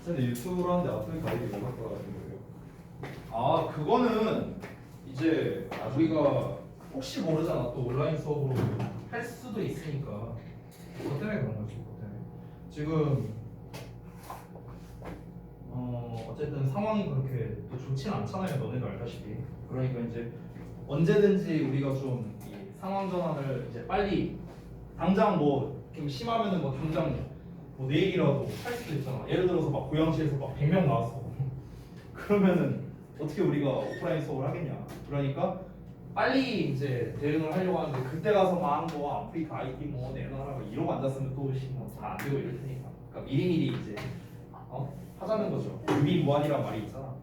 근데 유튜브로 하는데 아프리 가이드 왜 갖고 와가지고 거예요? 아 그거는 이제 우리가 혹시 모르잖아 또 온라인 수업으로 할 수도 있으니까 그것 때문에 그런 거지 그것 때문에 지금 어쨌든 상황이 그렇게 또 좋진 않잖아요 너네도 알다시피 그러니까 이제 언제든지 우리가 좀 이 상황 전환을 이제 빨리 당장 뭐 좀 심하면은 뭐 당장 뭐 내일이라도 할 수도 있잖아 예를 들어서 막 고양시에서 막 100명 나왔어 그러면은 어떻게 우리가 오프라인 수업을 하겠냐 그러니까 빨리 이제 대응을 하려고 하는데 그때 가서 막 뭐 아프리카 IT 뭐 내놔라 이러고 앉았으면 또 잘 안 되고 이럴 테니까 그러니까 미리미리 이제 하자는 거죠 유비무환이란 말이 있잖아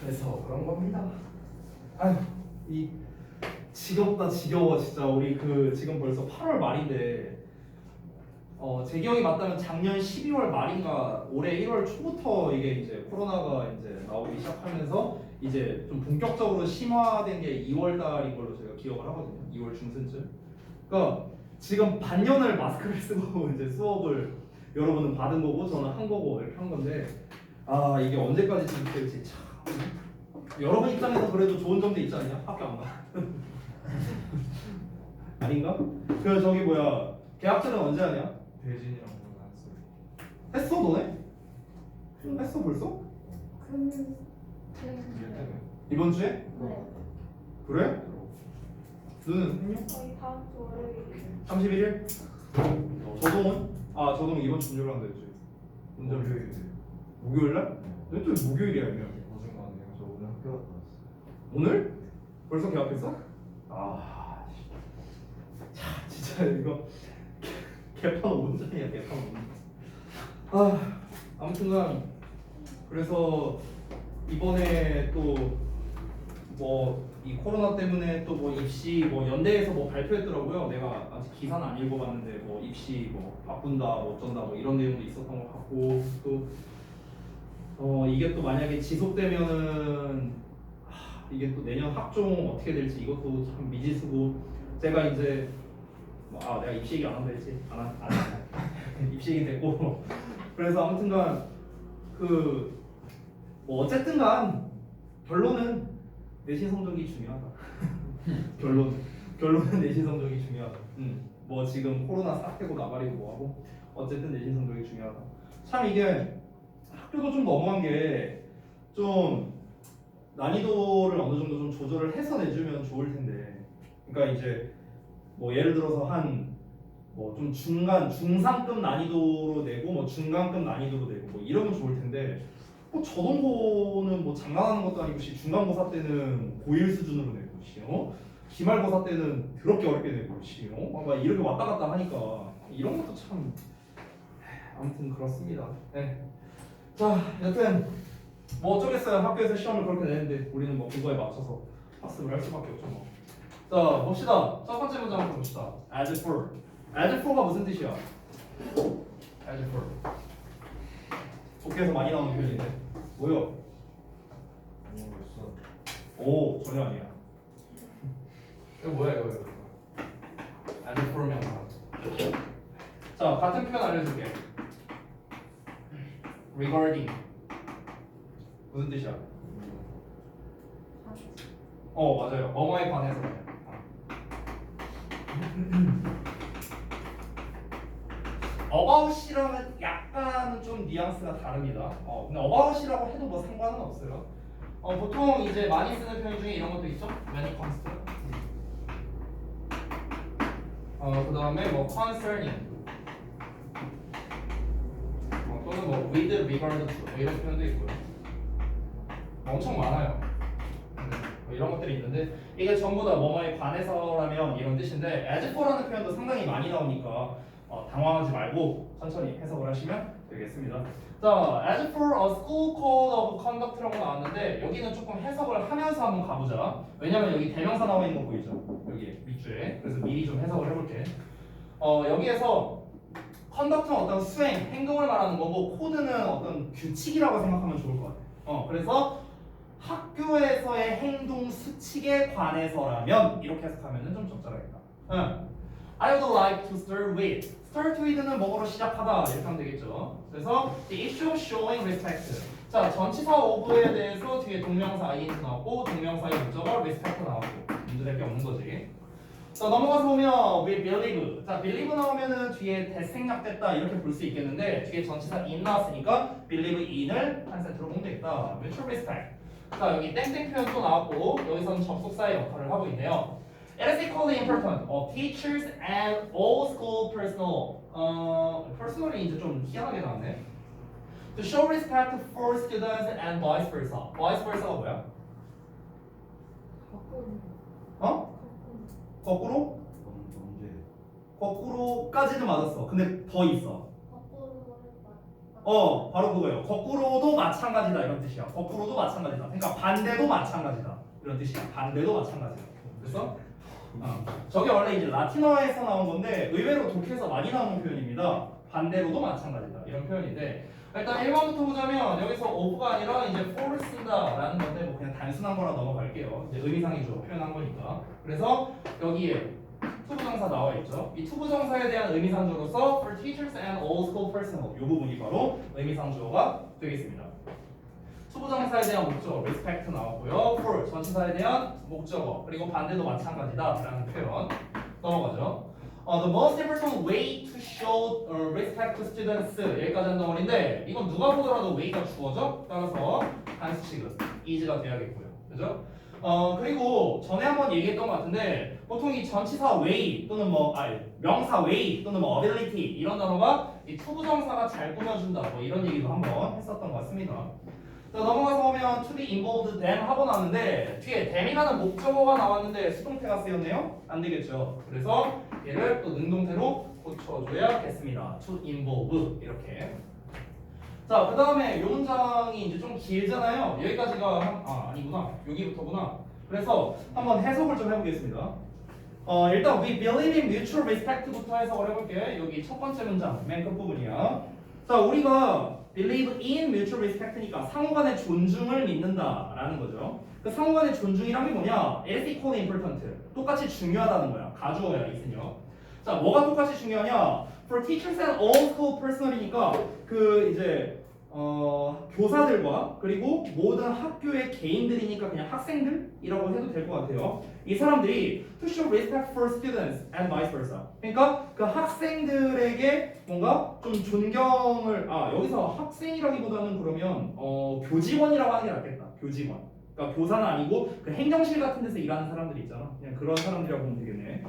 그래서 그런 겁니다 아휴 이 지겹다 지겨워 진짜 우리 그 지금 벌써 8월 말인데 제 기억이 맞다면 작년 12월 말인가 올해 1월 초부터 이게 이제 코로나가 이제 나오기 시작하면서 이제 좀 본격적으로 심화된 게 2월 달인 걸로 제가 기억을 하거든요. 2월 중순쯤. 그러니까 지금 반년을 마스크를 쓰고 이제 수업을 여러분은 받은 거고 저는 한 거고 이렇게 한 건데 아 이게 언제까지 지속될지 참 여러분 입장에서 그래도 좋은 점도 있지 않냐? 학교 안 가. 아닌가? 그 저기 뭐야 계약서는 언제 하냐? 대진이랑 그런 거안 써요. 했어 너네? 했어 벌써? 이번 주에? 네. 그래? 너는 했냐? 저희 다음 주 월요일. 31일? 저동은? 아 저동 이번 주 금요일 한다 했지 운전 목요일 목요일날? 너또 목요일이야 이면 어중간해요. 저 오늘 학교 갔다 왔어요. 오늘? 벌써 계약했어? 아 자, 진짜 이거 개판 온전이야 개판 온전 아무튼간 그래서 이번에 또 뭐 이 코로나 때문에 또 뭐 입시 뭐 연대에서 뭐 발표했더라고요. 내가 아직 기사는 안 읽어봤는데 뭐 입시 뭐 바꾼다 뭐 어쩐다 뭐 이런 내용도 있었던 것 같고 또 이게 또 만약에 지속되면은 이게 또 내년 학종 어떻게 될지 이것도 참 미지수고 제가 이제 내가 입시 얘기 안 한다 했지 안 입시 얘기 됐고 그래서 아무튼간 그 뭐 어쨌든간 결론은 내신 성적이 중요하다. 결론은 내신 성적이 중요하다. 뭐 지금 코로나 사태고 나발이고 뭐하고 어쨌든 내신 성적이 중요하다. 참 이게 학교도 좀 너무한 게 좀 난이도를 어느 정도 좀 조절을 해서 내주면 좋을 텐데. 그러니까 이제 뭐 예를 들어서 한 뭐 좀 중상급 난이도로 내고 뭐 중간급 난이도로 내고 뭐 이러면 좋을 텐데. 뭐 저동고는 뭐 장난하는 것도 아니고 중간고사 때는 고1 수준으로 내고 기말고사 때는 더럽게 어렵게 내고 막 이렇게 왔다 갔다 하니까 이런 것도 참 아무튼 그렇습니다. 네. 자 여튼 뭐 어쩌겠어요. 학교에서 시험을 그렇게 내는데 우리는 뭐 그거에 맞춰서 학습을 할 수밖에 없죠 뭐. 자 봅시다. 첫 번째 문장 한번 봅시다. as for. as for가 무슨 뜻이야? as for. 독해에서 많이 나오는 표현인데 뭐요? 모르겠어. 오 전혀 아니야. 이거 뭐야 이거 as for 명사. 자 같은 표현 알려줄게. regarding 무슨 뜻이야? 맞아요. 뭐뭐에 관해서. about이랑은 약간은 좀 뉘앙스가 다릅니다. 근데 about이라고 해도 뭐 상관은 없어요. 보통 이제 많이 쓰는 표현 중에 이런 것도 있죠. when it comes to. 그 다음에 뭐 concerning. 또는 뭐 with regard to 뭐 이런 표현도 있고요. 엄청 많아요. 뭐 이런 것들이 있는데 이게 전부 다 뭐뭐에 관해서라면 이런 뜻인데 as for라는 표현도 상당히 많이 나오니까 당황하지 말고 천천히 해석을 하시면 되겠습니다. 자, as for a school code of conduct라고 나왔는데 여기는 조금 해석을 하면서 한번 가보자. 왜냐면 여기 대명사 나와 있는 거 보이죠? 여기 밑줄에. 그래서 미리 좀 해석을 해볼게. 여기에서 conduct는 어떤 수행, 행동을 말하는 거고 코드는 어떤 규칙이라고 생각하면 좋을 것 같아. 그래서 학교에서의 행동 수칙에 관해서라면 이렇게 해석하면 좀 적절하겠다. I would like to start with start with는 뭐로 시작하다 이렇게 하면 되겠죠. 그래서 the issue of showing respect. 자, 전치사 of에 대해서 뒤에 동명사 ing 나왔고 동명사의 목적어 respect 나왔고 문제될 게 없는 거지. 자, 넘어가서 보면 we believe. 자, believe 나오면은 뒤에 대생략됐다 이렇게 볼 수 있겠는데 뒤에 전치사 in 나왔으니까 believe in을 한 세트로 보면 되겠다. mutual respect. 자, 여기 땡땡 표현 또 나왔고 여기서는 접속사의 역할을 하고 있네요. It is equally important of teachers and all school personnel. personally 이제 좀 희한하게 나왔네. To show respect for students and vice versa. vice versa가 뭐야? 어? 거꾸로? 언제? 거꾸로까지는 맞았어. 근데 더 있어. 거꾸로 바로 그거예요. 거꾸로도 마찬가지다 이런 뜻이야. 거꾸로도 마찬가지다. 그러니까 반대도 마찬가지다 이런 뜻이야. 반대도 마찬가지다. 그래서 저게 원래 이제 라틴어에서 나온 건데 의외로 독해에서 많이 나오는 표현입니다. 반대로도 마찬가지다 이런 표현인데 일단 1번부터 보자면 여기서 of가 아니라 이제 for를 쓴다라는 건데 뭐 그냥 단순한 거라 넘어갈게요. 이제 의미상이죠. 표현한 거니까. 그래서 여기에 투부정사 나와 있죠. 이 투부정사에 대한 의미상주어로서 for teachers and all school personnel 이 부분이 바로 의미상주어가 되겠습니다. 투부정사에 대한 목적어 respect 나왔고요. for 전치사에 대한 목적어 그리고 반대도 마찬가지다라는 표현 넘어가죠. The most important way to show respect to students 여기까지 한 덩어리인데 이건 누가 보더라도 way가 주어져 따라서 단수식은 is가 돼야겠고요. 그죠? 그리고 전에 한번 얘기했던 것 같은데 보통 이 전치사 way 또는 명사 way 또는 ability 이런 단어가 이 투부정사가 잘 꾸며준다 뭐 이런 얘기도 한번 했었던 것 같습니다. 자, 넘어가서 보면 to be involved them 하고 나왔는데 뒤에 them이라는 목적어가 나왔는데 수동태가 쓰였네요? 안 되겠죠. 그래서 얘를 또 능동태로 고쳐줘야겠습니다. to involve 이렇게. 자, 그 다음에 이 문장이 이제 좀 길잖아요. 여기까지가 아니구나. 여기부터구나. 그래서 한번 해석을 좀 해보겠습니다. 일단 we believe in mutual respect부터 해석을 해볼게. 여기 첫 번째 문장 맨 끝부분이야. 자, 우리가 believe in mutual respect니까 상호간의 존중을 믿는다라는 거죠. 그 상호간의 존중이란 게 뭐냐? Is equally important. 똑같이 중요하다는 거야. 가주어야 있으며. 자, 뭐가 똑같이 중요하냐? For teachers and all school personnel이니까 그 이제 교사들과 그리고 모든 학교의 개인들이니까 그냥 학생들이라고 해도 될 것 같아요. 이 사람들이 to show respect for students and vice versa. 그러니까 그 학생들에게 뭔가 좀 존경을 여기서 학생이라기보다는 그러면 교직원이라고 하는 게 낫겠다. 교직원. 그러니까 교사는 아니고 그 행정실 같은 데서 일하는 사람들이 있잖아. 그냥 그런 사람들이라고 보면 되겠네.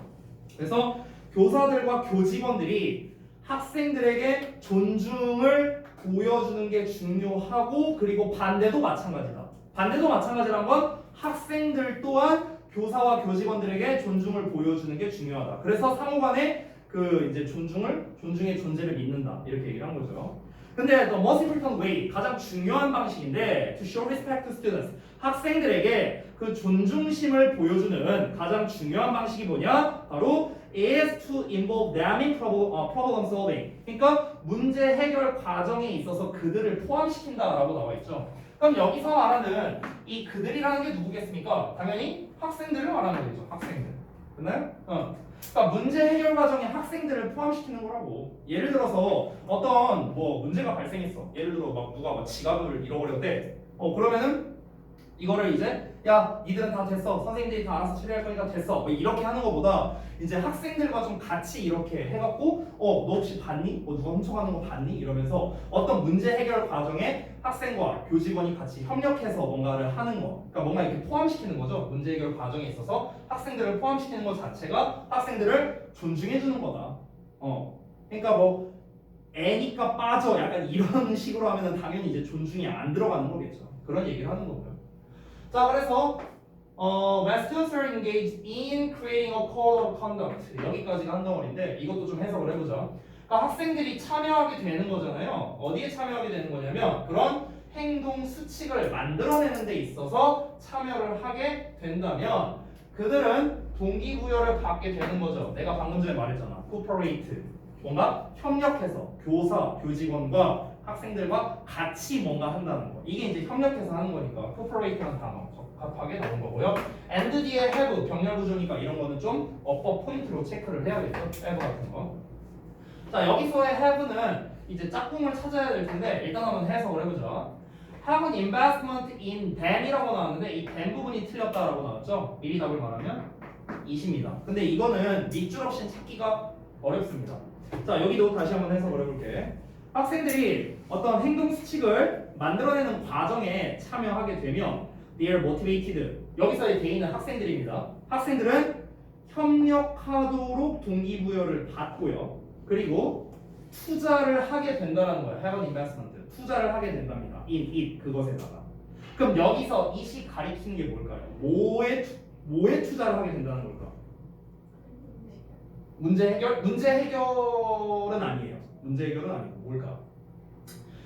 그래서 교사들과 교직원들이 학생들에게 존중을 보여주는 게 중요하고 그리고 반대도 마찬가지다. 반대도 마찬가지란 건 학생들 또한 교사와 교직원들에게 존중을 보여주는 게 중요하다. 그래서 상호간에 그 이제 존중의 존재를 믿는다. 이렇게 얘기를 한 거죠. 근데 the most important way 가장 중요한 방식인데 to show respect to students 학생들에게 그 존중심을 보여주는 가장 중요한 방식이 뭐냐? 바로 is to involve them in problem solving. 그러니까 문제 해결 과정에 있어서 그들을 포함시킨다라고 나와 있죠. 그럼 여기서 말하는 이 그들이라는 게 누구겠습니까? 당연히 학생들을 말하는 거겠죠. 학생들. 됐나요? 그러니까 문제 해결 과정에 학생들을 포함시키는 거라고. 예를 들어서 어떤 문제가 발생했어. 예를 들어 누가 지갑을 잃어버렸대. 그러면은 이거를 이제 야 니들은 다 됐어. 선생님들이 다 알아서 처리할 거니까 됐어. 이렇게 하는 것보다 이제 학생들과 좀 같이 이렇게 해갖고 너 혹시 봤니? 누가 훔쳐가는 거 봤니? 이러면서 어떤 문제 해결 과정에 학생과 교직원이 같이 협력해서 뭔가를 하는 거. 그러니까 뭔가 이렇게 포함시키는 거죠. 문제 해결 과정에 있어서 학생들을 포함시키는 것 자체가 학생들을 존중해주는 거다. 그러니까 애니까 빠져 약간 이런 식으로 하면은 당연히 이제 존중이 안 들어가는 거겠죠. 그런 얘기를 하는 거고요. 자, 그래서 when students are engaged in creating a code of conduct 여기까지가 한 덩어리인데 이것도 좀 해석을 해보자. 그러니까 학생들이 참여하게 되는 거잖아요. 어디에 참여하게 되는 거냐면 그런 행동 수칙을 만들어내는 데 있어서 참여를 하게 된다면 그들은 동기부여를 받게 되는 거죠. 내가 방금 전에 말했잖아. cooperate 뭔가 협력해서 교사, 교직원과 학생들과 같이 뭔가 한다는 거. 이게 이제 협력해서 하는 거니까 cooperate라는 단어 적합하게 나온 거고요. and 뒤에 have 병렬 구조니까 이런 거는 좀 어법 포인트로 체크를 해야겠죠. have 같은 거. 자 여기서의 have는 이제 짝꿍을 찾아야 될 텐데 일단 한번 해석을 해보자. have an investment in then이라고 나왔는데 이 then 부분이 틀렸다라고 나왔죠. 미리 답을 말하면 20입니다. 근데 이거는 밑줄 없이 찾기가 어렵습니다. 자 여기도 다시 한번 해석을 해볼게. 학생들이 어떤 행동 수칙을 만들어내는 과정에 참여하게 되면 they are motivated. 여기서의 대인은 학생들입니다. 학생들은 협력하도록 동기부여를 받고요. 그리고 투자를 하게 된다는 거예요. have an investment. 투자를 하게 된답니다. in it 그것에다가. 그럼 여기서 it이 가리키는 게 뭘까요? 뭐에 투자를 하게 된다는 걸까? 문제 해결? 문제 해결은 아니에요. 문제 해결은 아니고 뭘까?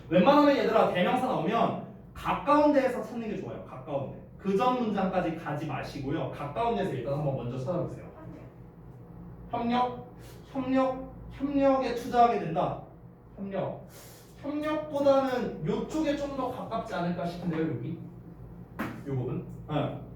웬만하면 얘들아 대명사 나오면 가까운 데에서 찾는 게 좋아요. 가까운 데. 그 전 문장까지 가지 마시고요. 가까운 데서 일단 한번 먼저 찾아보세요. 협력에 투자하게 된다. 협력보다는 요쪽에 좀 더 가깝지 않을까 싶은데요, 여기. 요 부분.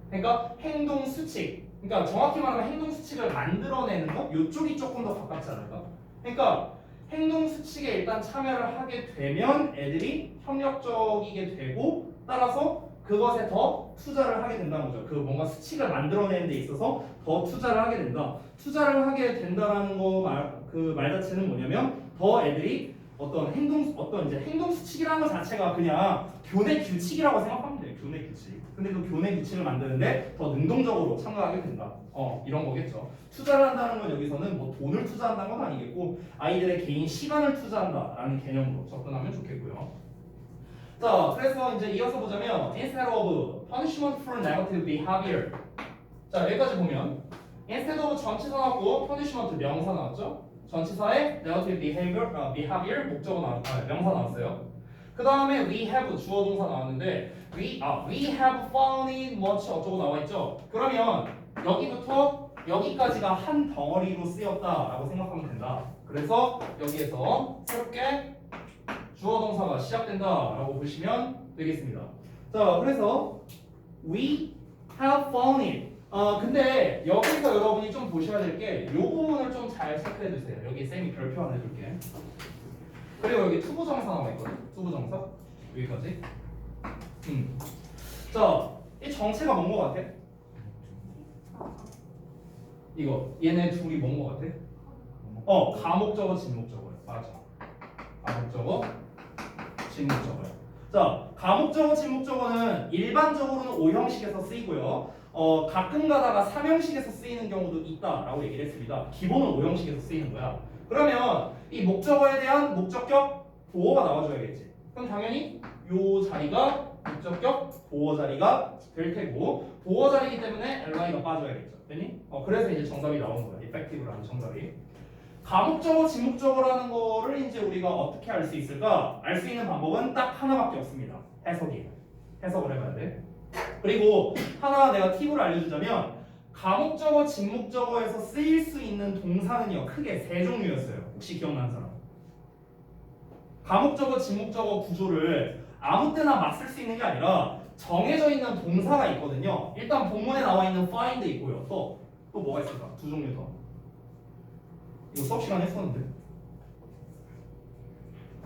그러니까 행동 수칙. 그러니까 정확히 말하면 행동 수칙을 만들어내는 거 요쪽이 조금 더 가깝지 않을까? 그러니까 행동 수칙에 일단 참여를 하게 되면 애들이 협력적이게 되고 따라서 그것에 더 투자를 하게 된다는 거죠. 그 뭔가 수칙을 만들어내는 데 있어서 더 투자를 하게 된다. 투자를 하게 된다라는 그 말 자체는 뭐냐면 더 애들이 어떤 이제 행동 수칙이라는 것 자체가 그냥 교내 규칙이라고 생각하면 돼요. 교내 규칙. 근데 그 교내 규칙을 만드는데 더 능동적으로 참가하게 된다. 이런 거겠죠. 투자를 한다는 건 여기서는 뭐 돈을 투자한다는 건 아니겠고 아이들의 개인 시간을 투자한다라는 개념으로 접근하면 좋겠고요. 자, 그래서 이제 이어서 보자면 instead of punishment for negative behavior. 자, 여기까지 보면 instead of 전치사 나왔고 punishment 명사 나왔죠. 전치사에 negative behavior 목적어 명사 나왔어요. 그 다음에 we have 주어 동사 나왔는데 we have found it much 어쩌고 나와 있죠. 그러면 여기부터 여기까지가 한 덩어리로 쓰였다라고 생각하면 된다. 그래서 여기에서 새롭게 주어 동사가 시작된다라고 보시면 되겠습니다. 자, 그래서 we have found it. 근데 여기서 여러분이 좀 보셔야 될 게 이 부분을 좀 잘 체크해 주세요. 여기 쌤이 별표 하나 해줄게. 그리고 여기 투부정사 나와 있거든. 투부정사 여기까지. 자, 이 정체가 뭔 거 같아? 이거 얘네 둘이 뭔 거 같아? 가목적어, 진목적어요. 맞아. 가목적어, 진목적어요. 자, 가목적어, 진목적어는 일반적으로는 5형식에서 쓰이고요. 가끔 가다가 3형식에서 쓰이는 경우도 있다라고 얘기를 했습니다. 기본은 5형식에서 쓰이는 거야. 그러면 이 목적어에 대한 목적격 보어가 나와줘야겠지. 그럼 당연히 요 자리가 목적격 보어 자리가 될 테고 보어 자리이기 때문에 ly가 빠져야겠죠. 됐니? 그래서 이제 정답이 나오는 거야. effective라는 정답이. 가목적어, 진목적어라는 거를 이제 우리가 어떻게 알 수 있을까? 알 수 있는 방법은 딱 하나밖에 없습니다. 해석이에요. 해석을 해봐야 돼. 그리고 하나 내가 팁을 알려주자면 가목적어, 진목적어에서 쓰일 수 있는 동사는요 크게 세 종류였어요. 혹시 기억나는 사람? 가목적어, 진목적어 구조를 아무 때나 막 쓸 수 있는 게 아니라 정해져 있는 동사가 있거든요. 일단 본문에 나와 있는 find 있고요. 또 뭐가 있을까? 두 종류 더. 이거 수업 시간에 했었는데.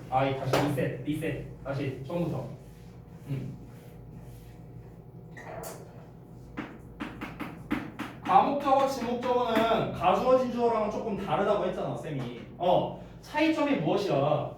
다시 리셋. 다시 처음부터. 가목적어, 진목적어는 가주어, 진주어랑은 조금 다르다고 했잖아, 쌤이. 차이점이 무엇이야?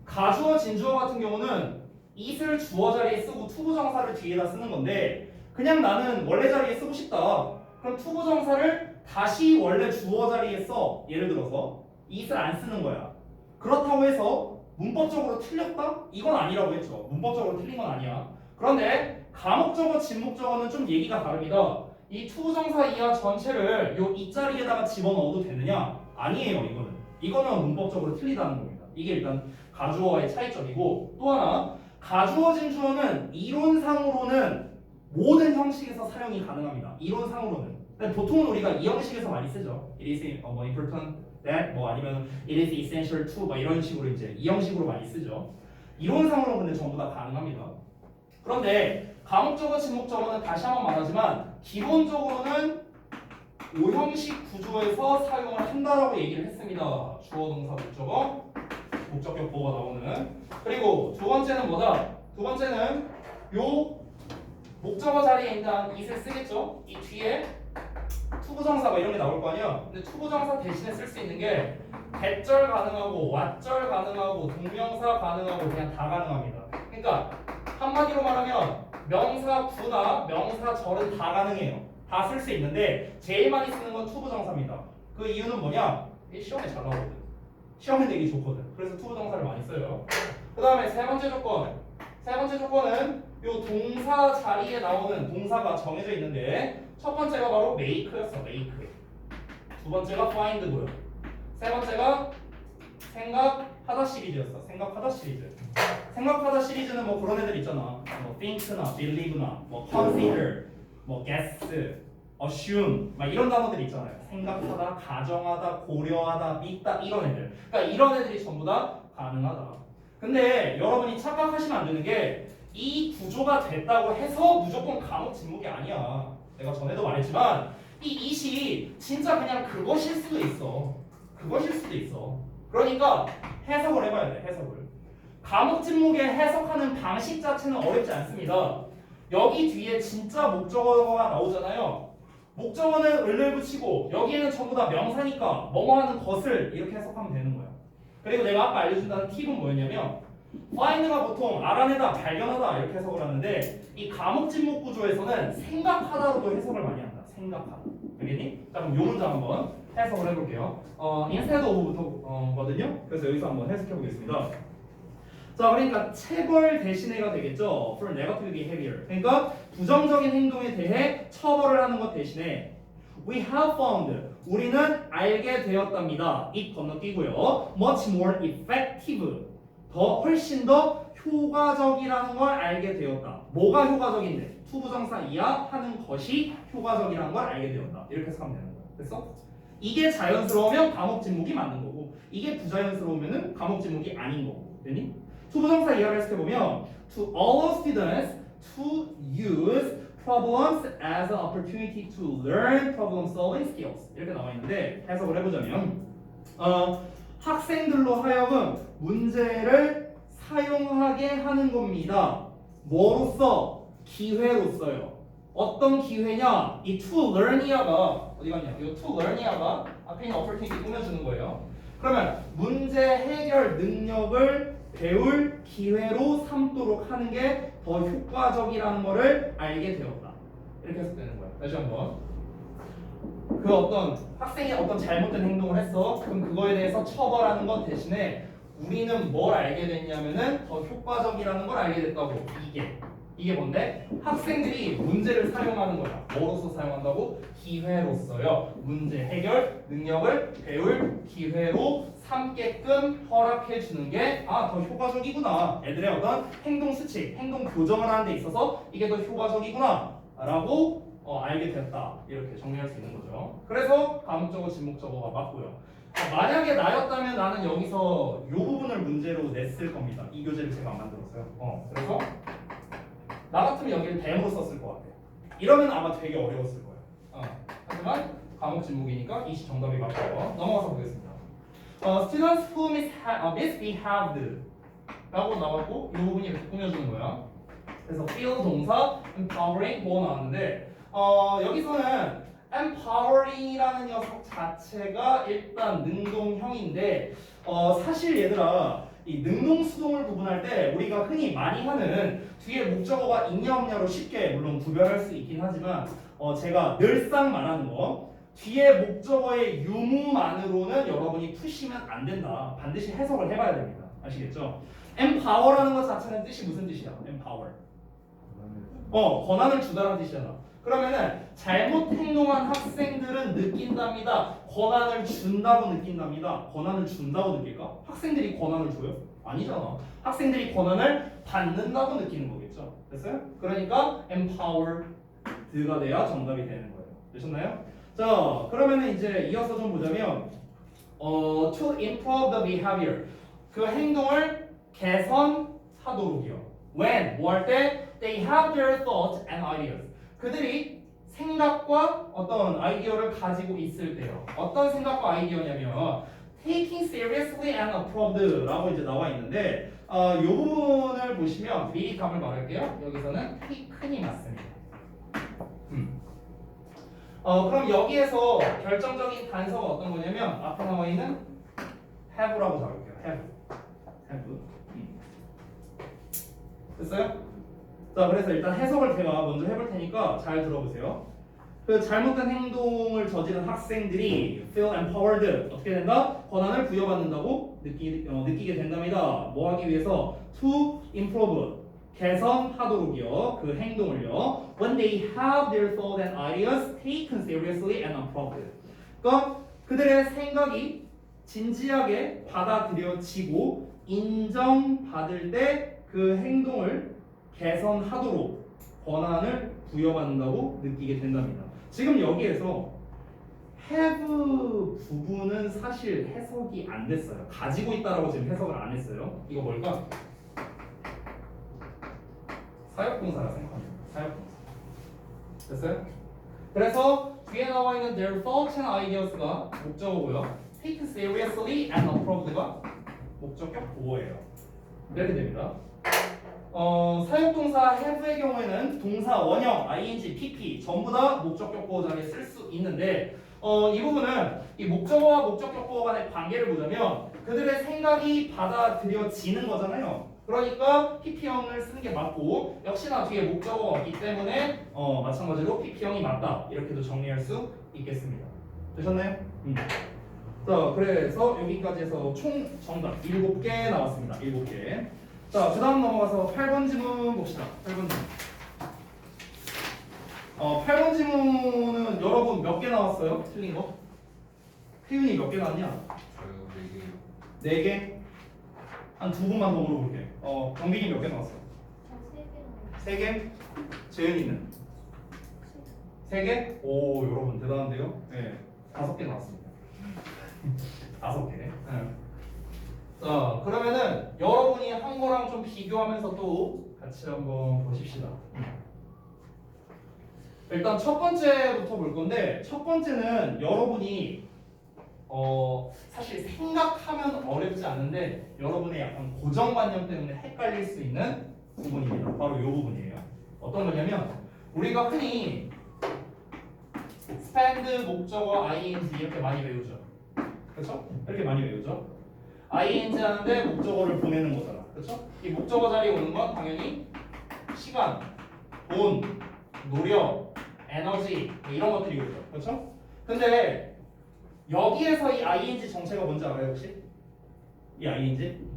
가주어, 진주어 같은 경우는 it을 주어 자리에 쓰고 투부정사를 뒤에다 쓰는 건데 그냥 나는 원래 자리에 쓰고 싶다. 그럼 투부정사를 다시 원래 주어 자리에 써. 예를 들어서 it을 안 쓰는 거야. 그렇다고 해서 문법적으로 틀렸다? 이건 아니라고 했죠. 문법적으로 틀린 건 아니야. 그런데 가목적어, 진목적어는 좀 얘기가 다릅니다. 이 투부정사 이하 전체를 요 이 자리에다가 집어넣어도 되느냐? 아니에요. 이거는 문법적으로 틀리다는 겁니다. 이게 일단 가주어와의 차이점이고 또 하나 가주어, 진주어는 이론상으로는 모든 형식에서 사용이 가능합니다. 이론상으로는. 근데 보통은 우리가 이 형식에서 많이 쓰죠. It is important that 아니면 it is essential to 이런 식으로 이제 이 형식으로 많이 쓰죠. 이론상으로는 근데 전부 다 가능합니다. 그런데 가목적어, 진목적어는 다시 한번 말하지만 기본적으로는 오형식 구조에서 사용을 한다라고 얘기를 했습니다. 주어 동사 목적어 목적격 보어가 나오는. 그리고 두 번째는 뭐다? 두 번째는 요 목적어 자리에 있는 it을 쓰겠죠? 이 뒤에 투부정사가 이런 게 나올 거 아니야? 근데 투부정사 대신에 쓸 수 있는 게 대절 가능하고 왓절 가능하고 동명사 가능하고 그냥 다 가능합니다. 그러니까 한마디로 말하면 명사구나 명사절은 다 가능해요. 다 쓸 수 있는데 제일 많이 쓰는 건 투부정사입니다. 그 이유는 뭐냐? 이게 시험에 잘 나오거든. 시험에 내기 좋거든. 그래서 투부정사를 많이 써요. 그 다음에 세 번째 조건. 세 번째 조건은 요 동사 자리에 나오는 동사가 정해져 있는데 첫 번째가 바로 make였어. make. 두 번째가 find고요. 세 번째가 생각하다 시리즈였어. 생각하다 시리즈. 생각하다 시리즈는 뭐 그런 애들 있잖아. 뭐 think나 believe나 뭐 consider, 뭐 guess, assume 막 이런 단어들 있잖아요. 생각하다, 가정하다, 고려하다, 믿다 이런 애들. 그러니까 이런 애들이 전부 다 가능하다. 근데 여러분이 착각하시면 안 되는 게 이 구조가 됐다고 해서 무조건 감옥 진목이 아니야. 내가 전에도 말했지만 이 it이 진짜 그냥 그것일 수도 있어. 그것일 수도 있어. 그러니까 해석을 해봐야 돼. 해석을. 감옥 진목에 해석하는 방식 자체는 어렵지 않습니다. 여기 뒤에 진짜 목적어가 나오잖아요. 목적어는 을을 붙이고 여기에는 전부 다 명사니까 뭐뭐하는 것을 이렇게 해석하면 되는 거야. 그리고 내가 아까 알려준다는 팁은 뭐였냐면 find가 보통 알아내다, 발견하다 이렇게 해석을 하는데 이 감옥 진목 구조에서는 생각하다로도 해석을 많이 한다. 생각하다. 알겠니? 자 그럼 요 문장 한번 해석을 해볼게요. instead of부터거든요. 그래서 여기서 한번 해석해 보겠습니다. 자 그러니까 체벌 대신에가 되겠죠. for negative behavior. 그러니까 부정적인 행동에 대해 처벌을 하는 것 대신에 we have found 우리는 알게 되었답니다. it 건너뛰고요. much more effective 더 훨씬 더 효과적이라는 걸 알게 되었다. 뭐가 효과적인데? 투부정사 이하 하는 것이 효과적이라는 걸 알게 되었다. 이렇게 해석하면 되는 거야. 됐어? 이게 자연스러우면 감옥 진목이 맞는 거고 이게 부자연스러우면은 감옥 진목이 아닌 거고. 됐니? 투부정사 이하를 해석해보면 to allow students to use problems as an opportunity to learn problem solving skills 이렇게 나와 있는데 해석을 해보자면 학생들로 하여금 문제를 사용하게 하는 겁니다. 뭐로써? 기회로써요. 어떤 기회냐? 이 to learn이야가 어디 갔냐? 이 to learn이야가 앞에 있는 opportunity 꾸며주는 거예요. 그러면 문제 해결 능력을 배울 기회로 삼도록 하는 게 더 효과적이라는 것을 알게 되었다. 이렇게 해석되는 거예요. 다시 한번. 그 어떤 학생이 어떤 잘못된 행동을 했어. 그럼 그거에 대해서 처벌하는 것 대신에 우리는 뭘 알게 됐냐면은 더 효과적이라는 걸 알게 됐다고. 이게 뭔데? 학생들이 문제를 사용하는 거야. 뭐로서 사용한다고? 기회로서요. 문제 해결 능력을 배울 기회로 삼게끔 허락해 주는 게 더 효과적이구나. 애들의 어떤 행동 수칙, 행동 교정을 하는 데 있어서 이게 더 효과적이구나 라고 알게 됐다. 이렇게 정리할 수 있는 거죠. 그래서 감옥적어, 진목적어가 맞고요. 만약에 나였다면 나는 여기서 이 부분을 문제로 냈을 겁니다. 이 교재를 제가 안 만들었어요. 그래서 나 같으면 여기를 대모로 썼을 것 같아요. 이러면 아마 되게 어려웠을 거예요. 하지만 감옥 진목이니까 이시 정답이 맞고요. 넘어가서 보겠습니다. Students who misbehaved 라고 나왔고 이 부분이 이렇게 꾸며주는 거야. 그래서 feel 동사, empowering 뭐 나왔는데 여기서는 empowering이라는 녀석 자체가 일단 능동형인데 사실 얘들아 이 능동 수동을 구분할 때 우리가 흔히 많이 하는 뒤에 목적어가 있냐 없냐로 쉽게 물론 구별할 수 있긴 하지만 제가 늘상 말하는 거 뒤에 목적어의 유무만으로는 여러분이 푸시면 안 된다. 반드시 해석을 해봐야 됩니다. 아시겠죠? empower라는 것 자체는 뜻이 무슨 뜻이야? empower. 권한을 주다라는 뜻이잖아. 그러면은 잘못 행동한 학생들은 느낀답니다. 권한을 준다고 느낀답니다. 권한을 준다고 느낄까? 학생들이 권한을 줘요? 아니잖아. 학생들이 권한을 받는다고 느끼는 거겠죠. 됐어요? 그러니까 empowered가 돼야 정답이 되는 거예요. 되셨나요? 자, 그러면은 이제 이어서 좀 보자면 to improve the behavior 그 행동을 개선하도록이요. When 뭐 할 때 they have their thoughts and ideas 그들이 생각과 어떤 아이디어를 가지고 있을 때요. 어떤 생각과 아이디어냐면 taking seriously and approved라고 이제 나와 있는데 이 부분을 보시면 미리 답을 말할게요. 여기서는 taken이 맞습니다. 그럼 여기에서 결정적인 단서가 어떤 거냐면 앞에 나와 있는 have라고 적을게요. have. 됐어요? 자, 그래서 일단 해석을 제가 먼저 해볼 테니까 잘 들어보세요. 그 잘못된 행동을 저지른 학생들이 feel empowered 어떻게 된다? 권한을 부여받는다고 느끼게 된답니다. 뭐 하기 위해서? to improve 개선하도록이요. 그 행동을요. when they have their thoughts and ideas taken seriously and approved. 그러니까 그들의 생각이 진지하게 받아들여지고 인정받을 때 그 행동을 개선하도록 권한을 부여받는다고 느끼게 된답니다. 지금 여기에서 have 부분은 사실 해석이 안 됐어요. 가지고 있다라고 지금 해석을 안 했어요. 이거 뭘까? 사역동사라 생각합니다. 사역동사. 됐어요? 그래서 뒤에 나와 있는 their thoughts and ideas가 목적어고요. taken seriously and approved가 목적격 보어예요. 이렇게 됩니다. 사용동사 have의 경우에는 동사 원형, ing, pp 전부 다 목적격 보호 자리에 쓸 수 있는데 이 부분은 이 목적어와 목적격 보호 간의 관계를 보자면 그들의 생각이 받아들여지는 거잖아요. 그러니까 pp형을 쓰는 게 맞고 역시나 뒤에 목적어가 없기 때문에 마찬가지로 pp형이 맞다 이렇게도 정리할 수 있겠습니다. 되셨나요? 자, 그래서 여기까지 해서 총 정답 7개 나왔습니다. 7개. 자, 그 다음 넘어가서 8번 지문 봅시다. 8번 지문. 8번 지문은 여러분 몇 개 나왔어요? 틀린 거? 태윤이 몇 개 나왔냐? 저요 4개요. 4개? 한 2분만 더 물어볼게. 경빈이 몇 개 나왔어? 3개? 재윤이는? 3개? 오, 여러분 대단한데요? 네, 5개 나왔습니다. 5개. 네. 자, 그러면은 여러분이 한 거랑 좀 비교하면서 또 같이 한번 보십시다. 일단 첫 번째부터 볼 건데 첫 번째는 여러분이 사실 생각하면 어렵지 않은데 여러분의 약간 고정관념 때문에 헷갈릴 수 있는 부분입니다. 바로 이 부분이에요. 어떤 거냐면 우리가 흔히 spend 목적어 ing 이렇게 많이 배우죠. 그렇죠? 이렇게 많이 배우죠. ing 하는데 목적어를 보내는 거잖아. 그렇죠? 이 목적어 자리에 오는 건 당연히 시간, 돈, 노력, 에너지 뭐 이런 것들이 오죠. 그렇죠? 근데 여기에서 이 ing 정체가 뭔지 알아요 혹시? 이 ing?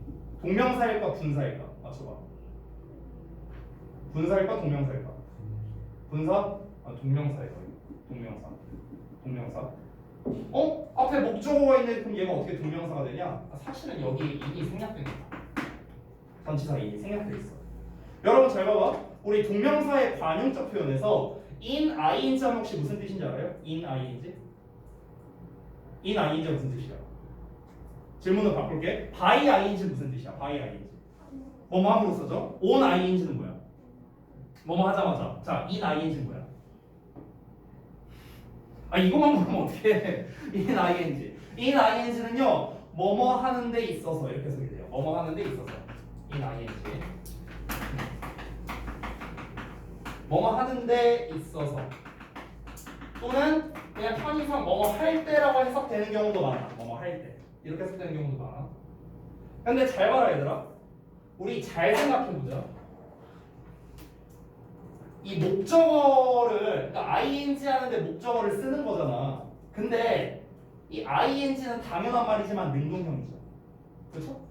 동명사일까 분사일까? 맞춰봐. 분사일까 동명사일까? 분사? 동명사일까? 동명사. 앞에 목적어가 있는데 그럼 얘가 어떻게 동명사가 되냐? 사실은 여기 인이 생략된 거야. 전치사 인이 생략돼 있어. 여러분 잘 봐봐. 우리 동명사의 관용적 표현에서 in ing 하면 혹시 무슨 뜻인지 알아요? in ing? in ing가 무슨 뜻이야? 질문을 바꿀게. by ing 무슨 뜻이야? by ing. 뭐뭐 함으로 써져? on ing는 뭐야? 뭐뭐 하자마자. 자, in ing는 뭐야? 이것만 보면 어떻게 in ing. in ing는요 뭐뭐 하는 데 있어서 이렇게 쓰게 돼요. 뭐뭐 하는 데 있어서 in ing. 뭐뭐 하는 데 있어서 또는 그냥 편의상 뭐뭐 할 때라고 해석되는 경우도 많아. 뭐뭐 할 때 이렇게 해석되는 경우도 많아. 근데 잘 봐라 얘들아. 우리 잘 생각해보자. 이 목적어를 그러니까 ing 하는데 목적어를 쓰는 거잖아. 근데 이 ing는 당연한 말이지만 능동형이죠. 그렇죠?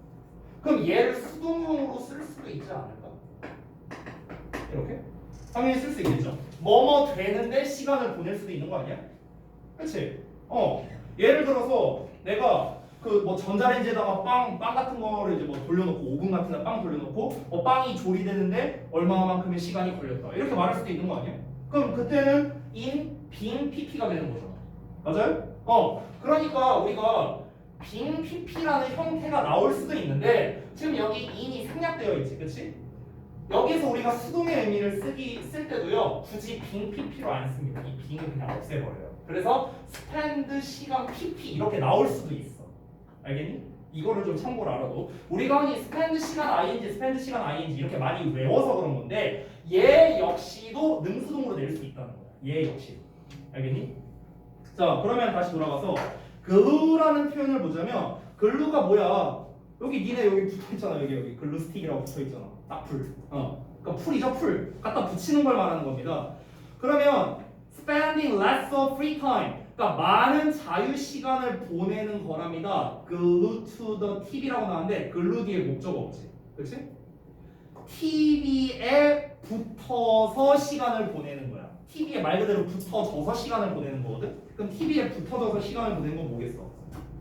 그럼 얘를 수동형으로 쓸 수도 있지 않을까? 이렇게? 당연히 쓸 수 있겠죠. 뭐뭐 되는데 시간을 보낼 수도 있는 거 아니야? 그렇지? 예를 들어서 내가 그 뭐 전자레인지에다가 빵 같은 거를 이제 뭐 돌려놓고 오븐 같은 데 빵 돌려놓고 빵이 조리되는데 얼마만큼의 시간이 걸렸다 이렇게 말할 수도 있는 거 아니야? 그럼 그때는 in 빙 pp가 되는 거잖아. 맞아요? 그러니까 우리가 빙 pp라는 형태가 나올 수도 있는데 지금 여기 in이 생략되어 있지, 그렇지? 여기서 우리가 수동의 의미를 쓸 때도요 굳이 빙 pp로 안 씁니다. 이 빙은 그냥 없애버려요. 그래서 spend 시간 pp 이렇게 나올 수도 있어. 알겠니? 이거를 좀 참고로 알아도 우리가 흔히 spend 시간 ing, spend 시간 ing 이렇게 많이 외워서 그런 건데 얘 역시도 능수동으로 낼 수 있다는 거야. 얘 역시. 알겠니? 자 그러면 다시 돌아가서 glue라는 표현을 보자면 glue가 뭐야? 여기 니네 여기 붙어있잖아. 여기 글루 스틱이라고 붙어있잖아. 딱 풀. 그러니까 풀이죠 풀. 갖다 붙이는 걸 말하는 겁니다. 그러면 spending less of free time. 그러니까 많은 자유 시간을 보내는 거랍니다. glue to the TV라고 나왔는데 glue 뒤에 목적 없지. 그렇지? TV에 붙어서 시간을 보내는 거야. TV에 말 그대로 붙어져서 시간을 보내는 거거든. 그럼 TV에 붙어져서 시간을 보내는 건 뭐겠어?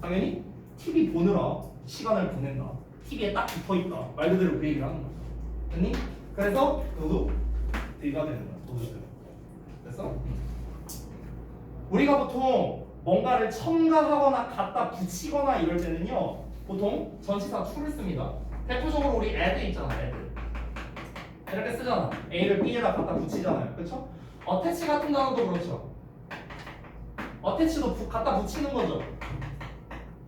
당연히 TV 보느라 시간을 보낸다. TV에 딱 붙어있다. 말 그대로 그 얘기를 하는 거야. 됐니? 그래서 그도 D가 되는 거야. 도드들. 됐어? 우리가 보통 뭔가를 첨가하거나 갖다 붙이거나 이럴 때는요 보통 전치사 to를 씁니다. 대표적으로 우리 add 있잖아. add 이렇게 쓰잖아. A를 B에다 갖다 붙이잖아요. 그렇죠? attach 같은 단어도 그렇죠. attach도 갖다 붙이는 거죠.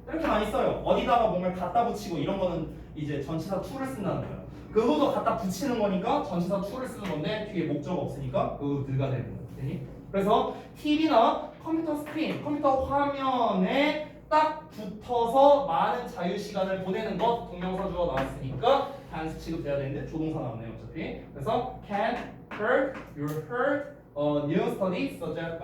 이렇게 많이 써요. 어디다가 뭔가를 갖다 붙이고 이런 거는 이제 전치사 to를 쓴다는 거예요. 그거도 갖다 붙이는 거니까 전치사 to를 쓰는 건데 뒤에 목적 없으니까 그들가 되는 거예요. 그래서 TV나 컴퓨터 스크린, 컴퓨터 화면에 딱 붙어서 많은 자유 시간을 보내는 것 동명사 주어 나왔으니까 단수 취급돼야 되는데 조동사 나왔네요 어차피. 그래서 can, heard, you heard, new study suggest,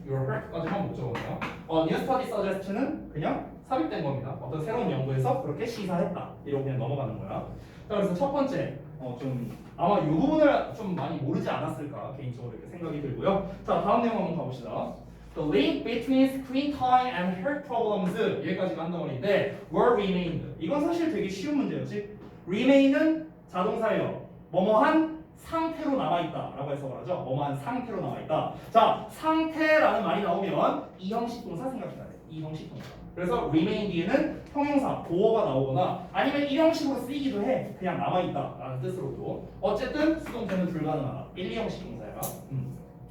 you heard까지만 목적어네요. new study suggest는 그냥 삽입된 겁니다. 어떤 새로운 연구에서 그렇게 시사했다. 이러고 그냥 넘어가는 거야. 자, 그래서 첫 번째 좀 아마 이 부분을 좀 많이 모르지 않았을까 개인적으로 이렇게 생각이 들고요. 자 다음 내용 한번 가봅시다. The link between screen time and health problems 여기까지가 한 덩어리인데 were remained 이건 사실 되게 쉬운 문제였지. remain은 자동사예요. 뭐뭐한 상태로 남아있다 라고 해서 말하죠. 뭐뭐한 상태로 남아있다. 자 상태라는 말이 나오면 이 형식 동사 생각해야 돼. 이 형식 동사. 그래서 remain 뒤에는 형용사, 보어가 나오거나 아니면 이 형식으로 쓰이기도 해. 그냥 남아있다 라는 뜻으로도. 어쨌든 수동태는 불가능하다. 1, 2형식 동사야.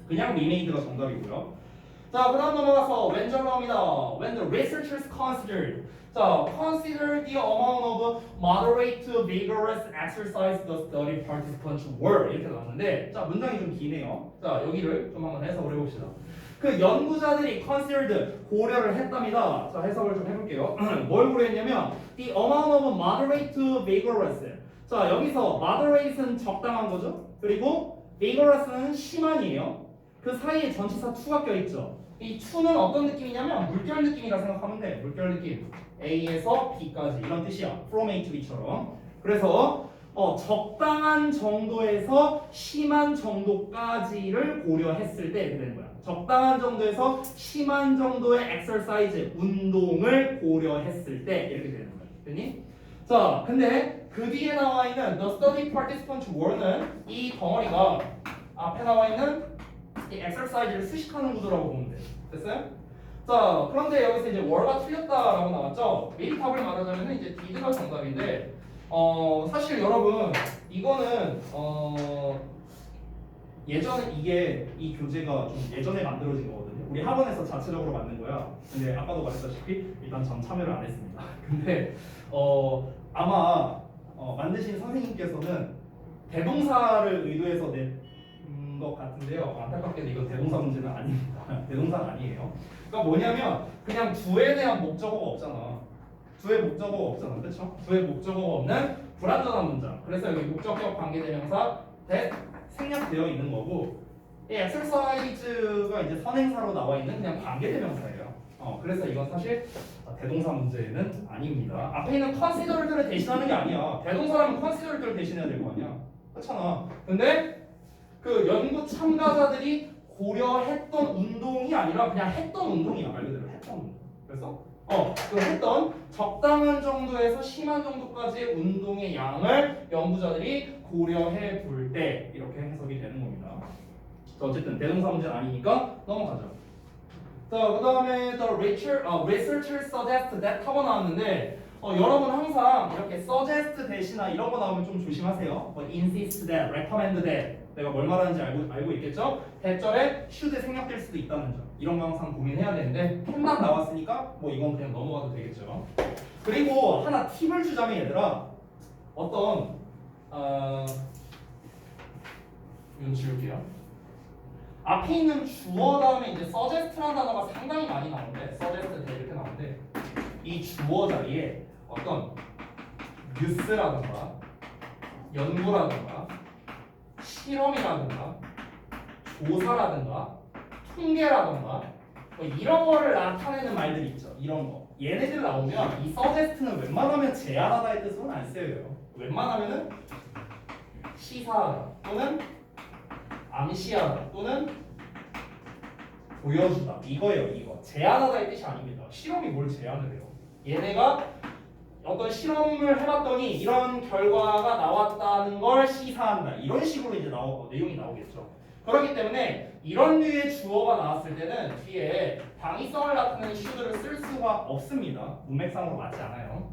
그냥 remained가 정답이고요. 자, 그 다음 넘어가서 when 나옵니다. When the researchers considered. 자, consider the amount of moderate to vigorous exercise the study participants were 이렇게 나왔는데 자, 문장이 좀 기네요. 자, 여기를 좀 한번 해석을 해봅시다. 그 연구자들이 considered 고려를 했답니다. 자, 해석을 좀 해볼게요. 뭘 고려했냐면 the amount of moderate to vigorous. 자, 여기서 moderate는 적당한 거죠. 그리고 vigorous는 심한이에요. 그 사이에 전치사 to가 껴있죠. 이 to는 어떤 느낌이냐면 물결 느낌이라 생각하면 돼. 물결 느낌. A에서 B까지 이런 뜻이야. From A to B처럼. 그래서 적당한 정도에서 심한 정도까지를 고려했을 때 이렇게 되는 거야. 적당한 정도에서 심한 정도의 exercise, 운동을 고려했을 때 이렇게 되는 거야. 됐니? 자, 근데 그 뒤에 나와 있는 the study participants were는 이 덩어리가 앞에 나와 있는 이 exercise를 수식하는 구조라고 보면 돼. 됐어요? 자, 그런데 여기서 이제 were가 틀렸다라고 나왔죠? 미리 답을 말하자면 이제 did가 정답인데 사실 여러분 이거는 예전에 이 교재가 좀 예전에 만들어진 거거든요. 우리 학원에서 자체적으로 만든 거야. 근데 아까도 말했다시피 일단 전 참여를 안 했습니다. 근데 아마 만드신 선생님께서는 대동사를 의도해서 낸 것 같은데요. 안타깝게도 이건 대동사 문제는 아닙니다. 대동사는 아니에요. 그러니까 뭐냐면 그냥 두에 대한 목적어가 없잖아. 두의 목적어가 없잖아. 그렇죠? 두의 목적어가 없는 불완전한 문장. 그래서 여기 목적격 관계대명사 that 생략되어 있는 거고 이 exercise가 이제 선행사로 나와 있는 그냥 관계대명사예요. 그래서 이건 사실 대동사 문제는 아닙니다. 앞에 있는 considered를 대신하는 게 아니야. 대동사라면 considered를 대신해야 될 거 아니야. 그렇잖아. 근데 그 연구 참가자들이 고려했던 운동이 아니라 그냥 했던 운동이야. 말 그대로 했던 운동. 그래서 그 했던 적당한 정도에서 심한 정도까지의 운동의 양을 연구자들이 고려해 볼 때 이렇게 해석이 되는 겁니다. 자, 어쨌든 대동사 문제는 아니니까 넘어가죠. 자, 그 다음에 the researcher suggest that 하고 나왔는데 여러분 항상 이렇게 suggest that이나 이런 거 나오면 좀 조심하세요. 뭐 insist that, recommend that 내가 뭘 말하는지 알고 있겠죠? 대절에 should 생략될 수도 있다는 점 이런 거 항상 고민해야 되는데 캔만 나왔으니까 뭐 이건 그냥 넘어가도 되겠죠. 그리고 하나 팁을 주자면 얘들아 어떤 이건 지울게요. 앞에 있는 주어 다음에 이제 suggest라는 단어가 상당히 많이 나오는데 suggest that 이렇게 나오는데 이 주어 자리에 어떤 뉴스라든가 연구라든가 실험이라든가 조사라든가 통계라든가 뭐 이런 거를 나타내는 말들이 있죠. 이런 거 얘네들 나오면 이 suggest는 웬만하면 제안하다의 뜻으로는 안 쓰여요. 웬만하면은 시사하다 또는 암시하다 또는 보여주다 이거예요. 이거 제안하다의 뜻이 아닙니다. 실험이 뭘 제안을 해요? 얘네가 어떤 실험을 해봤더니 이런 결과가 나왔다는 걸 시사한다. 이런 식으로 이제 내용이 나오겠죠. 그렇기 때문에 이런 류의 주어가 나왔을 때는 뒤에 당위성을 나타내는 should를 쓸 수가 없습니다. 문맥상으로 맞지 않아요.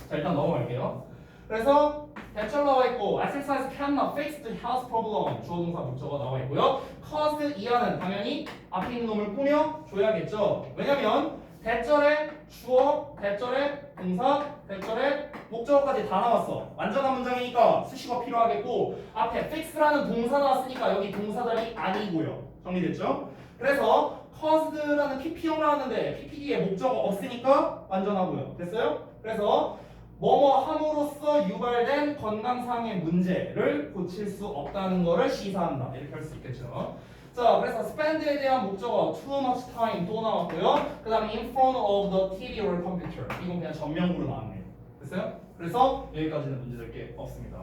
자 일단 넘어갈게요. 그래서 대절 나와 있고 exercise cannot fix the house problem 주어 동사 목적어 나와 있고요. cause 이하는 당연히 앞에 있는 놈을 꾸며줘야겠죠. 왜냐면 대절에 주어, 대절에 동사, 대절에 목적어까지 다 나왔어. 완전한 문장이니까 수식어 필요하겠고 앞에 fix라는 동사 나왔으니까 여기 동사 자리 아니고요. 정리됐죠? 그래서 caused라는 pp형 나왔는데 ppd에 목적어 없으니까 완전하고요. 됐어요? 그래서 뭐뭐 함으로써 유발된 건강상의 문제를 고칠 수 없다는 것을 시사한다. 이렇게 할 수 있겠죠. 자, 그래서 spend에 대한 목적어 too much time 또 나왔고요. 그 다음에 in front of the TV or computer 이건 그냥 전명구로 나왔네요. 됐어요? 그래서 여기까지는 문제될 게 없습니다.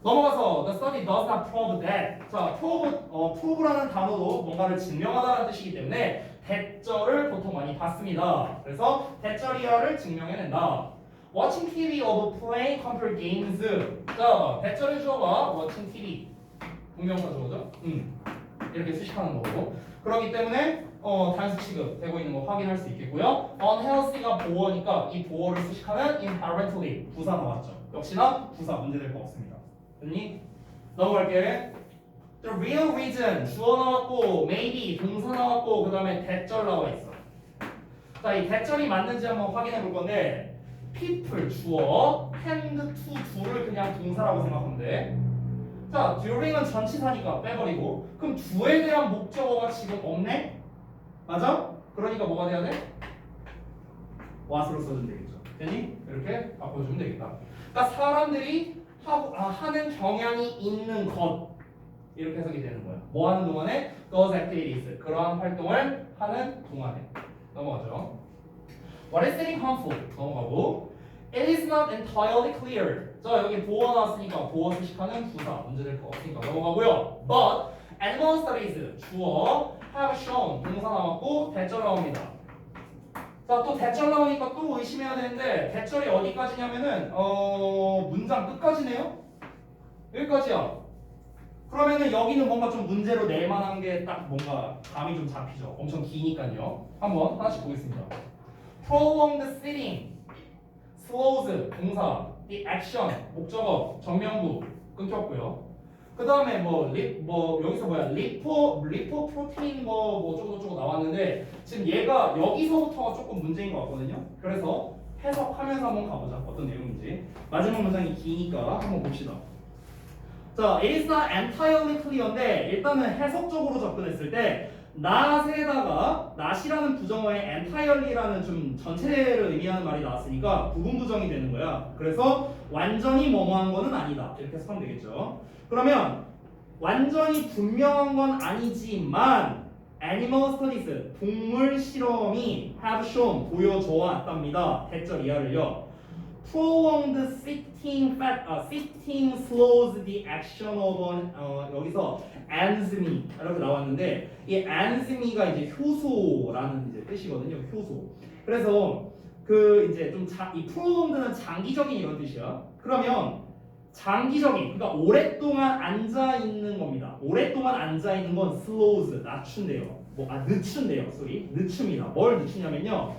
넘어가서 the study does not prove that. 자, prove라는 단어도 뭔가를 증명하다라는 뜻이기 때문에 대절을 보통 많이 봤습니다. 그래서 대절이하를 증명해낸다. Watching TV or playing computer games. 자, 대절의 주어가 watching TV. 동명사 주어죠? 이렇게 수식하는 거고. 그렇기 때문에 단수 취급되고 있는 거 확인할 수 있겠고요. unhealthy가 보어니까 이 보어를 수식하는 inherently 부사 나왔죠. 역시나 부사 문제될 거 없습니다. 됐니? 넘어갈게. The real reason 주어 나왔고 maybe 동사 나왔고 그 다음에 대절 나와 있어. 자, 이 대절이 맞는지 한번 확인해 볼 건데 people 주어, tend to do를 그냥 동사라고 생각하면 돼. 자, during은 전치사니까 빼버리고 그럼 do에 대한 목적어가 지금 없네? 맞아? 그러니까 뭐가 돼야 돼? what으로 써주면 되겠죠. 됐니? 이렇게 바꿔주면 되겠다. 그러니까 사람들이 하는 경향이 있는 것 이렇게 해석이 되는 거야. 뭐 하는 동안에? those activities 그러한 활동을 하는 동안에. 넘어가죠. What is getting harmful? 넘어가고 It is not entirely clear. 자, 여기 보어 나왔으니까 보어 수식하는 부사 문제될 거 없으니까 넘어가고요. But animal studies 주어 have shown 동사 나왔고 대절 나옵니다. 자, 또 대절 나오니까 또 의심해야 되는데 대절이 어디까지냐면은 문장 끝까지네요. 여기까지야. 그러면은 여기는 뭔가 좀 문제로 낼 만한 게 딱 뭔가 감이 좀 잡히죠. 엄청 기니까요. 한번 하나씩 보겠습니다. Prolonged sitting, slows 동사, the action 목적어 정명구 끊겼고요. 그 다음에 여기서 리포프로테인 뭐 어쩌고저쩌고 나왔는데 지금 얘가 여기서부터가 조금 문제인 것 같거든요. 그래서 해석하면서 한번 가보자. 어떤 내용인지. 마지막 문장이 기니까 한번 봅시다. 자, it is not entirely clear인데 일단은 해석적으로 접근했을 때 not에다가 not이라는 부정어에 entirely라는 좀 전체를 의미하는 말이 나왔으니까 부분 부정이 되는 거야. 그래서 완전히 뭐뭐한 거는 아니다. 이렇게 해석하면 되겠죠. 그러면 완전히 분명한 건 아니지만 animal studies 동물 실험이 have shown 보여줘 왔답니다. 대절 이하를요. prolonged sitting slows the action of 여기서 anatomy 이렇게 나왔는데 이 anatomy가 이제 효소라는 이제 뜻이거든요. 효소. 그래서 그 이제 좀 이 prolonged는 장기적인 이런 뜻이야. 그러면 장기적인 그러니까 오랫동안 앉아 있는 겁니다. 오랫동안 앉아 있는 건 slows 낮춘대요. 늦춘대요. 늦춥니다. 뭘 늦추냐면요.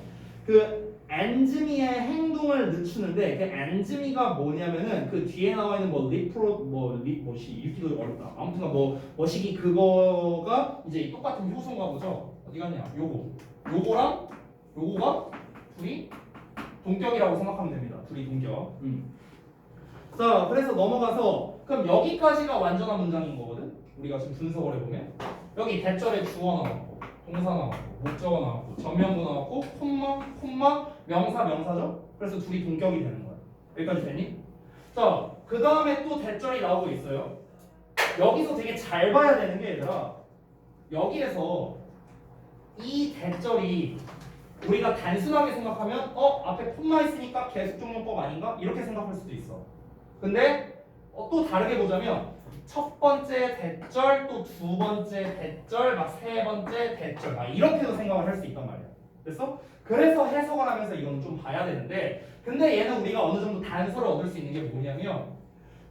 그 엔즈미의 행동을 늦추는데 그 엔즈미가 뭐냐면은 그 뒤에 나와 있는 뭐 리프로 뭐시 읽기도 어렵다. 아무튼가 뭐 뭐시기 그거가 이제 똑같은 효소인가 보죠. 어디 갔냐? 요거랑 요거가 둘이 동격이라고 생각하면 됩니다. 둘이 동격. 자, 그래서 넘어가서 그럼 여기까지가 완전한 문장인 거거든. 우리가 지금 분석을 해보면 여기 대절에 주어 나왔고 동사 나왔고 목적어 나왔고 전면부 나왔고 콤마 명사죠. 그래서 둘이 동격이 되는 거야. 여기까지 되니? 자, 그 다음에 또 대절이 나오고 있어요. 여기서 되게 잘 봐야 되는 게 얘들아, 여기에서 이 대절이 우리가 단순하게 생각하면 앞에 콤마 있으니까 계속종용법 아닌가? 이렇게 생각할 수도 있어. 근데 또 다르게 보자면 첫 번째 대절 또 두 번째 대절 막 세 번째 대절 막 이렇게도 생각을 할 수 있단 말이야. 됐어? 그래서 해석을 하면서 이거는 좀 봐야 되는데, 근데 얘는 우리가 어느 정도 단서를 얻을 수 있는 게 뭐냐면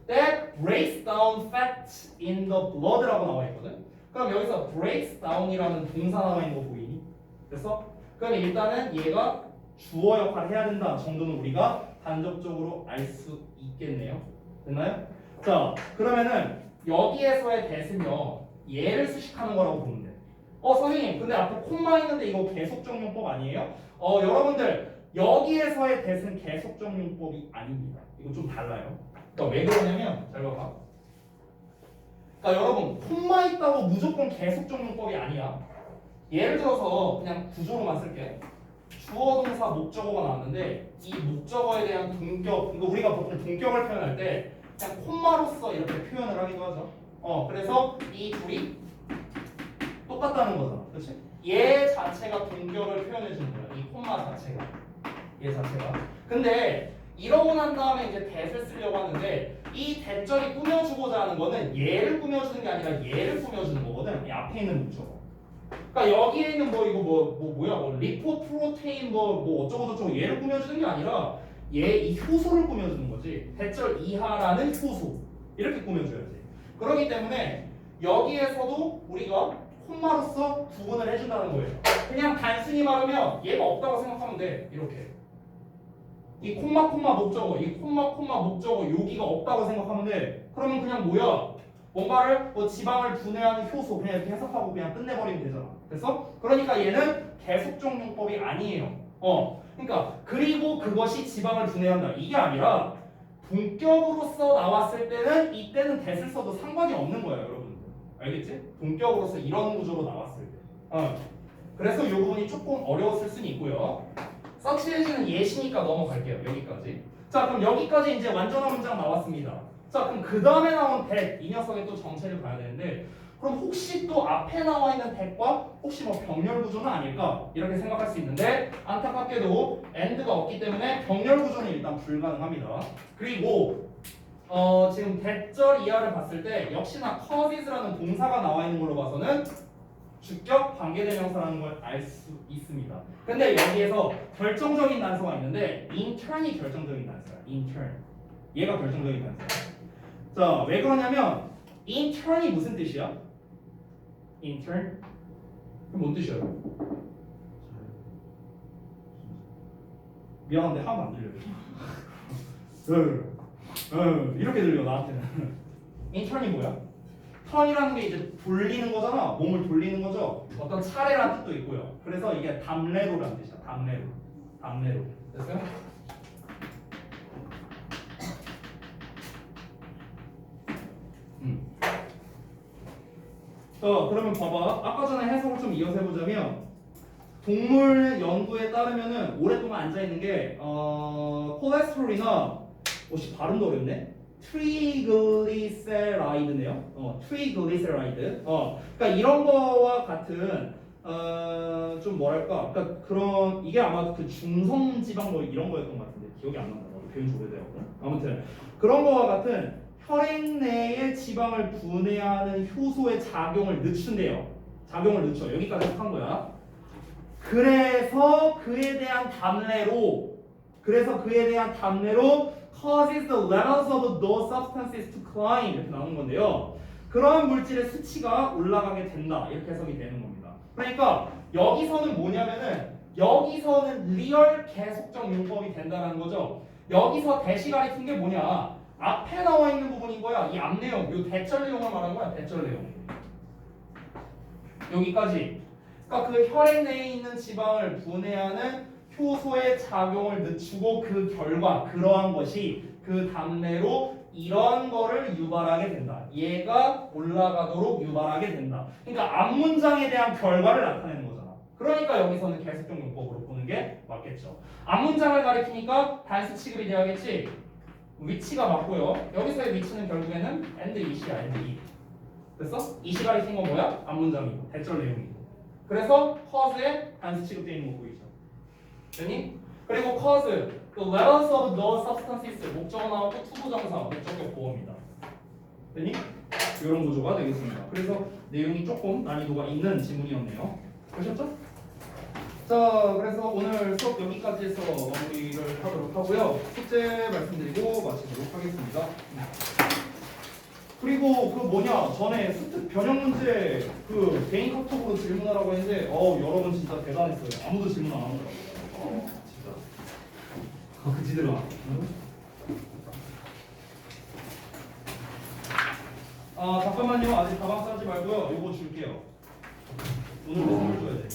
that breaks down fat in the blood라고 나와 있거든. 그럼 여기서 breaks down이라는 동사 나와 있는 거 보이니? 됐어? 그럼 일단은 얘가 주어 역할을 해야 된다 정도는 우리가 간접적으로 알 수 있겠네요. 됐나요? 자, 그러면은 여기에서의 대는요 얘를 수식하는 거라고 보면 돼. 선생님 근데 앞에 콤마 있는데 이거 계속적용법 아니에요? 여러분들 여기에서의 대는 계속적용법이 아닙니다. 이거 좀 달라요. 그러니까 왜 그러냐면 잘 봐봐. 그러니까 여러분 콤마 있다고 무조건 계속적용법이 아니야. 예를 들어서 그냥 구조로만 쓸게. 주어 동사 목적어가 나왔는데 이 목적어에 대한 동격, 그러니까 우리가 보통 동격을 표현할 때 그냥 콤마로서 이렇게 표현을 하기도 하죠. 그래서 이 둘이 똑같다는 거잖아. 그렇지? 얘 자체가 동격을 표현해 주는 거야. 이 콤마 자체가. 얘 자체가. 근데 이러고 난 다음에 이제 that을 쓰려고 하는데 이 that절이 꾸며주고자 하는 거는 얘를 꾸며주는 게 아니라 얘를 꾸며주는 거거든. 이 앞에 있는 목적어. 그러니까 여기에 있는 뭐야 리포프로테인 뭐 어쩌고저쩌고 얘를 꾸며주는 게 아니라 얘 이 효소를 꾸며주는 거지. 대절 이하라는 효소 이렇게 꾸며줘야지. 그렇기 때문에 여기에서도 우리가 콤마로서 구분을 해준다는 거예요. 그냥 단순히 말하면 얘가 없다고 생각하면 돼. 이렇게 이 콤마 목적어, 이 콤마 목적어 여기가 없다고 생각하면 돼. 그러면 그냥 뭐야? 뭔가를 지방을 분해하는 효소 그냥 이렇게 해석하고 그냥 끝내버리면 되잖아. 됐어? 그러니까 얘는 계속종용법이 아니에요. 그러니까 그리고 그것이 지방을 분해한다 이게 아니라 동격으로서 나왔을 때는 이때는 that을 써도 상관이 없는 거야, 여러분들. 알겠지? 동격으로서 이런 구조로 나왔을 때. 그래서 이 부분이 조금 어려웠을 수는 있고요. 서치해지는 예시니까 넘어갈게요. 여기까지. 자, 그럼 여기까지 이제 완전한 문장 나왔습니다. 자, 그럼 그 다음에 나온 that 이 녀석의 또 정체를 봐야 되는데, 그럼 혹시 또 앞에 나와 있는 that과 혹시 뭐 병렬 구조는 아닐까 이렇게 생각할 수 있는데 안타깝게도 and가 없기 때문에 병렬 구조는 일단 불가능합니다. 그리고 지금 that절 이하를 봤을 때 역시나 causes라는 동사가 나와 있는 걸로 봐서는 주격 관계대명사라는 걸 알 수 있습니다. 근데 여기에서 결정적인 단서가 있는데 intern이 결정적인 단서야. intern. 얘가 결정적인 단서야. 자, 왜 그러냐면 intern이 무슨 뜻이야? intern? 그럼 뭔 뜻이야? 미안한데 하나도 안 들려요. 이렇게 들려 나한테는. intern이 뭐야? 턴이라는 게 이제 돌리는 거잖아. 몸을 돌리는 거죠. 어떤 차례라는 뜻도 있고요. 그래서 이게 담례로라는 뜻이야. 담례로. 됐어요? 그러면 봐봐. 아까 전에 해석을 좀 이어서 해보자면 동물 연구에 따르면은 오랫동안 앉아있는 게 콜레스테롤이나 발음도 어렵네. 트리글리세라이드네요. 트리글리세라이드. 그러니까 이런 거와 같은 좀 뭐랄까, 그러니까 그런 이게 아마 그 중성 지방 뭐 이런 거였던 것 같은데 기억이 안 난다. 나도 배운 지 오래돼갖고. 아무튼 그런 거와 같은 혈액 내의 지방을 분해하는 효소의 작용을 늦춘대요. 작용을 늦춰. 여기까지 한 거야. 그래서 그에 대한 담례로 causes the levels of those substances to climb 이렇게 나오는 건데요. 그러한 물질의 수치가 올라가게 된다. 이렇게 해석이 되는 겁니다. 그러니까 여기서는 뭐냐면은 여기서는 리얼 계속적 용법이 된다는 거죠. 여기서 대시 가리킨 게 뭐냐? 앞에 나와 있는 부분인 거야. 이 앞 내용, 요 대절 내용을 말한 거야. 대절 내용. 여기까지. 그러니까 그 혈액 내에 있는 지방을 분해하는 효소의 작용을 늦추고 그 결과 그러한 것이 그 답내로 이런 거를 유발하게 된다. 얘가 올라가도록 유발하게 된다. 그러니까 앞 문장에 대한 결과를 나타내는 거잖아. 그러니까 여기서는 계속적 용법으로 보는 게 맞겠죠. 앞 문장을 가리키니까 단수 취급이 돼야겠지. 위치가 맞고요. 여기서의 위치는 결국에는 and it이야. and it. 됐어? it이 가리킨 건 뭐야? 앞 문장이고 대절 내용이고. 그래서 cause에 단수 취급되어 있는 거 보이죠? 됐니? 그리고 cause, the levels of those substances 목적어 나오고 투부정사 목적격 보호입니다. 됐니? 이런 구조가 되겠습니다. 그래서 내용이 조금 난이도가 있는 지문이었네요. 보셨죠? 자, 그래서 오늘 수업 여기까지 해서 마무리를 하도록 하고요. 숙제 말씀드리고 마치도록 하겠습니다. 그리고 그 뭐냐 전에 스트 변형 문제 그 개인 카톡으로 질문하라고 했는데 여러분 진짜 대단했어요. 아무도 질문 안 하더라고요. 진짜 그지들 와. 잠깐만요. 아직 가방 싸지 말고요. 이거 줄게요. 오늘 선물 줘야 돼.